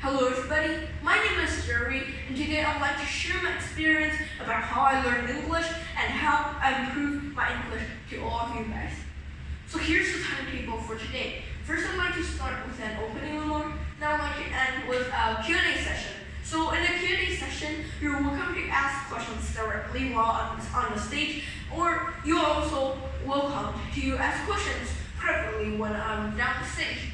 Hello everybody, my name is Jerry, and today I'd like to share my experience about how I learned English and how I improved my English to all of you guys. So here's the timetable for today. First, I'd like to start with an opening remark, now I'd like to end with a Q&A session. So in the Q&A session, you're welcome to ask questions directly while on the stage, or you're also welcome to ask questions privately when I'm down the stage.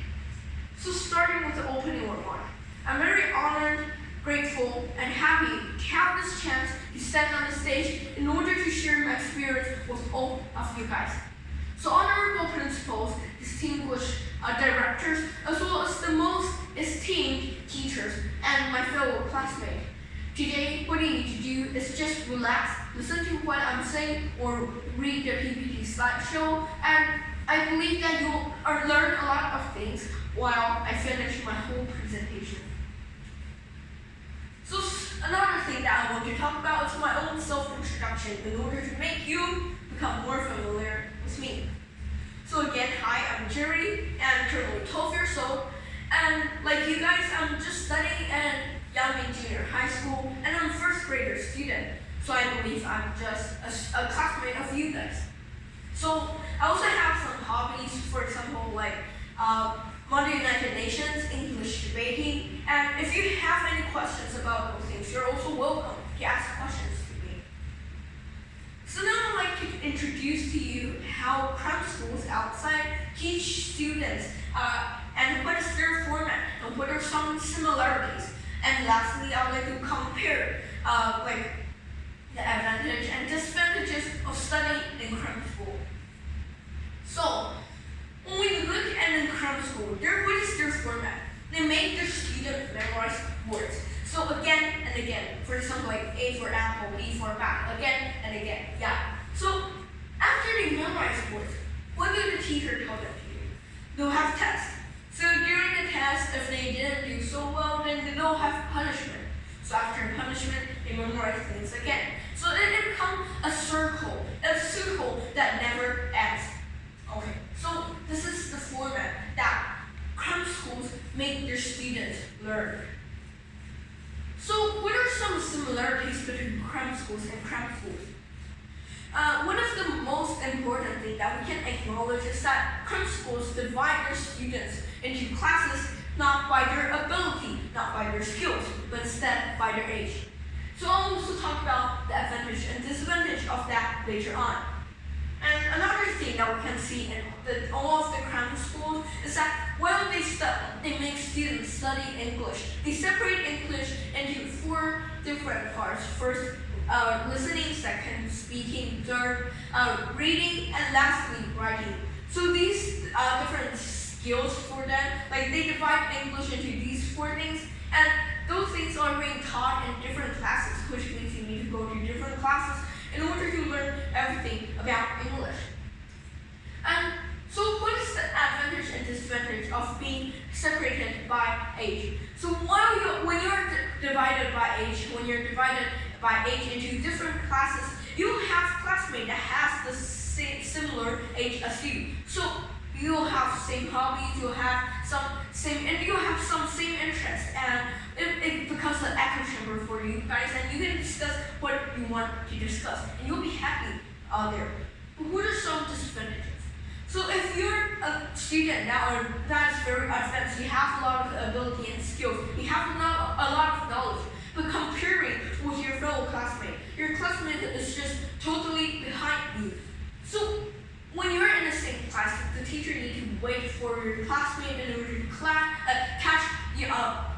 So starting with the opening remark. I'm very honored, grateful, and happy to have this chance to stand on the stage in order to share my experience with all of you guys. So honorable principals, distinguished directors, as well as the most esteemed teachers and my fellow classmates. Today, what you need to do is just relax, listen to what I'm saying, or read the PPT slideshow, and I believe that you'll learn a lot of things while I finish my whole presentation. So another thing that I want to talk about is my own self-introduction in order to make you become more familiar with me. So again, hi, I'm Jerry, and I'm currently 12 years old, and like you guys, I'm just studying at Yangming Junior High School, and I'm a first grader student, so I believe I'm just a classmate of you guys. So I also have some hobbies, for example, like Monday United Nations, English debating, and if you have any questions about those things, you're also welcome to ask questions to me. So now I'd like to introduce to you how cram schools outside teach students and what is their format and what are some similarities. And lastly, I'd like to compare the advantage and disadvantages of studying in cram school. So when we look at the cram school, what is their format? They make their students memorize words. So again and again. For example, like A for apple, B for bat, again and again. Yeah. So after they memorize words, what will the teacher tell them to do? They'll have tests. So during the test, if they didn't do so well, then they'll have punishment. So after punishment, they memorize things again. So it becomes a circle that never ends. Okay, so this is the format that cram schools make their students learn. So what are some similarities between cram schools and cram schools? One of the most important things that we can acknowledge is that cram schools divide their students into classes not by their ability, not by their skills, but instead by their age. So I'll also talk about the advantage and disadvantage of that later on. And another thing that we can see in all of the cram schools is that while they make students study English, they separate English into 4 different parts. First, listening, second, speaking, third, reading, and lastly, writing. So these different skills for them, like they divide English into these 4 things, and those things are being taught in different classes, which means you need to go to different classes in order to learn everything about English. And so what is the advantage and disadvantage of being separated by age? So when you're divided by age into different classes, you have classmates that has the similar age as you. So you'll have same hobbies, you'll have some same interests, and it becomes an echo chamber for you guys, and you can discuss what you want to discuss, and you'll be happy out there. But what are some disadvantages? So if you're a student that is very advanced, you have a lot of ability and skills, you have a lot of knowledge, but comparing with your fellow classmate, your classmate is just totally behind you. So when you're in the same class, the teacher needs to wait for your classmate in order to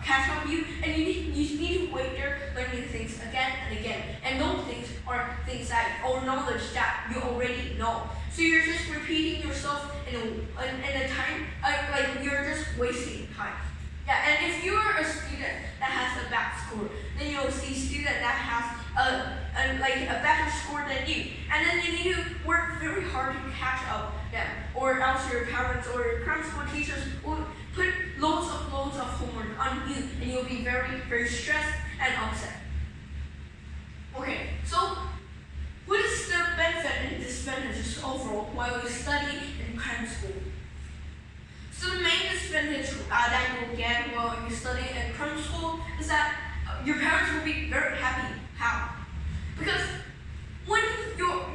catch up you, and you need to wait there learning things again and again. And those things are things or knowledge that you already know. So you're just repeating yourself in a time, like you're just wasting time. Yeah, and if you're a student that has a bad score, then you'll see a student that has a better score than you, and then you need to work very hard to catch up them, or else your parents or your cram school teachers will put loads of homework on you, and you'll be very, very stressed and upset. Okay, so what is the benefit and disadvantages overall while you study in cram school? So the main disadvantage that you will get while you study in cram that your parents will be very happy. How? Because when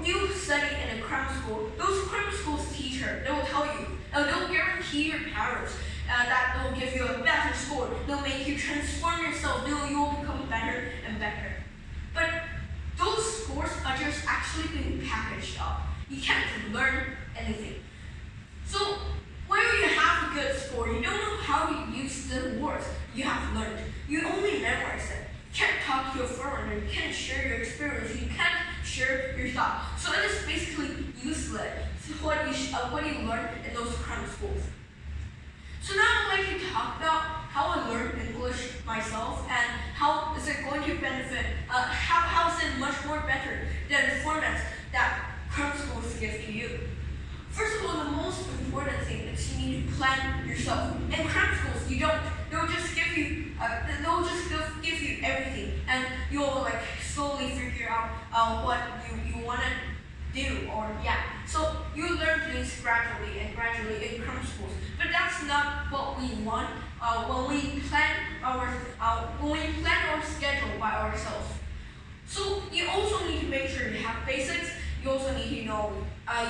you study in a grammar school, those grammar schools teacher, they will tell you, they'll guarantee your parents that they'll give you a better score. They'll make you transform yourself. You will become better and better. But those scores are just actually being packaged up. You can't learn anything. So when you have a good score, you don't know how to use the words you have learned. You only memorize it. You can't talk to your foreigner. You can't share your experience. You can't share your thoughts. So it is basically useless. What you learn in those grammar schools. So now I'd like to talk about how I learned English myself and how is it going to benefit, how is it much more better than the formats that grammar schools give to you. First of all, the most important thing is you need to plan yourself. In grammar schools, you don't. They'll just give you, give you everything, and you'll slowly figure out what you want to do, or So you learn things gradually in grammar schools. But that's not what we want when we plan our schedule by ourselves. So you also need to make sure you have basics. You also need to know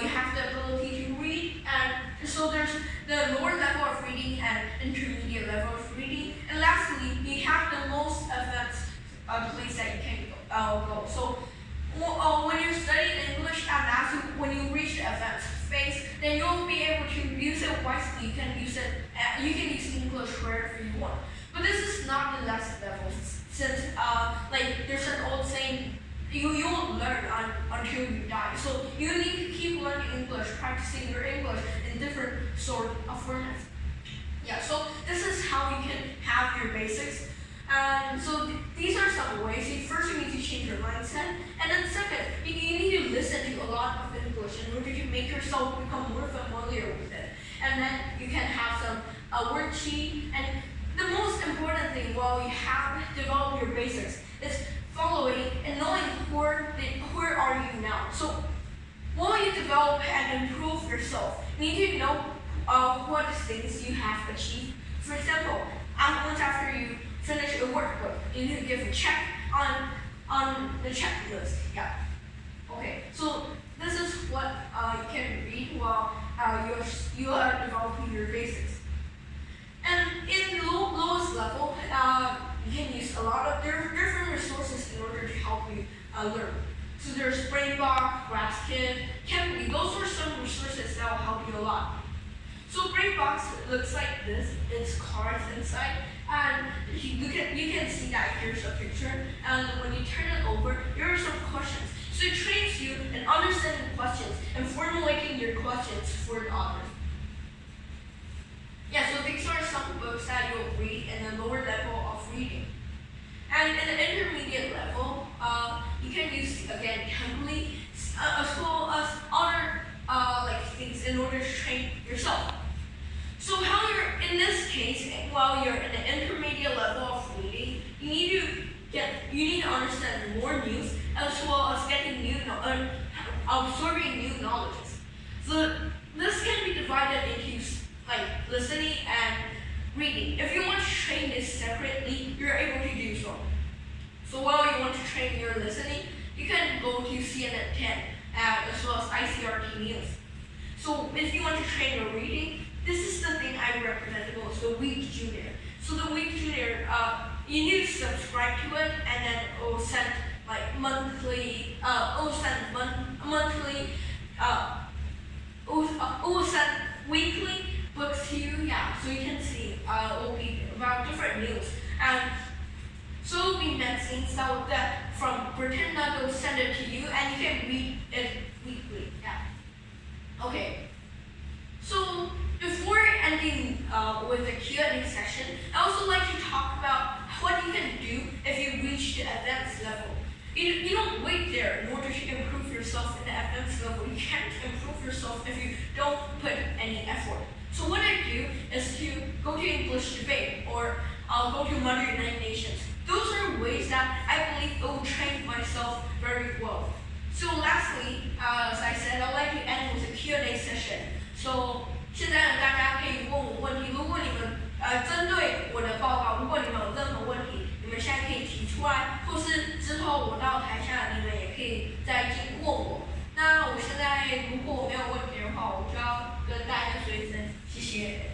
you have the ability to read, and so there's the lower level of reading and intermediate level of reading. And lastly, you have the most advanced place that you can go. So when you're studying English, and when you reach the advanced phase, then you'll be able to use it wisely. You can use it. You can use English wherever you want. But this is not the last level, since there's an old saying. You won't learn until you die. So you need to keep learning English, practicing your English in different sort of formats. So this is how you can have your basics. And so these are some ways. First, you need to change your mindset. And then second, you need to listen to a lot of English in order to make yourself become more familiar with it. And then you can have some worksheet. And the most important thing while you have developed your basics is following and knowing where are you now. So while you develop and improve yourself, you need to know what things you have achieved. For example, once after you finish a workbook, you need to give a check on the checklist. Okay, so this is what you can read while you are developing your basics. And in the lowest level, you can use a lot of different resources in order to help you learn. So there's BrainBox, GraphKit, Kevin. Those are some resources that will help you a lot. So BrainBox looks like this. It's cards inside, and you can see that here's a picture. And when you turn it over, here are some questions. So it trains you in understanding questions and formulating your questions for the authors. So these are some books that you'll read in the lower level of reading. And in the intermediate level, you can use, again, Cambly, as well as other things in order to train yourself. So how in this case, while you're in the intermediate level of reading, you need to understand more news, as well as absorbing new knowledge. So this can be divided into listening and reading. If you want to train this separately, you're able to do so. So while you want to train your listening, you can go to CNN 10 as well as ICRT News. So if you want to train your reading, this is the thing I recommend the most, the Week Junior. So the Week Junior, you need to subscribe to it, and then it will send monthly, it will send weekly books to you, so you can see it will be about different news. And so it will be magazines that from Britain that will send it to you, and you can read it weekly. Okay. So before ending with the Q&A session, I also like to talk about what you can do if you reach the advanced level. You don't wait there in order to improve yourself in the advanced level. You can't improve yourself if you don't put any effort. So what I do is to go to English debate, or I'll go to Mother United Nations. Those are ways that I believe it will train myself very well. So lastly, as I said, I'd like to end with a Q&A session. So 现在呢，大家可以问我问题。如果你们针对我的报告，如果你们有任何问题，你们候我到台下，你们也可以再经过我。那我现在如果没有问题的话，我就要跟大家说一声谢谢。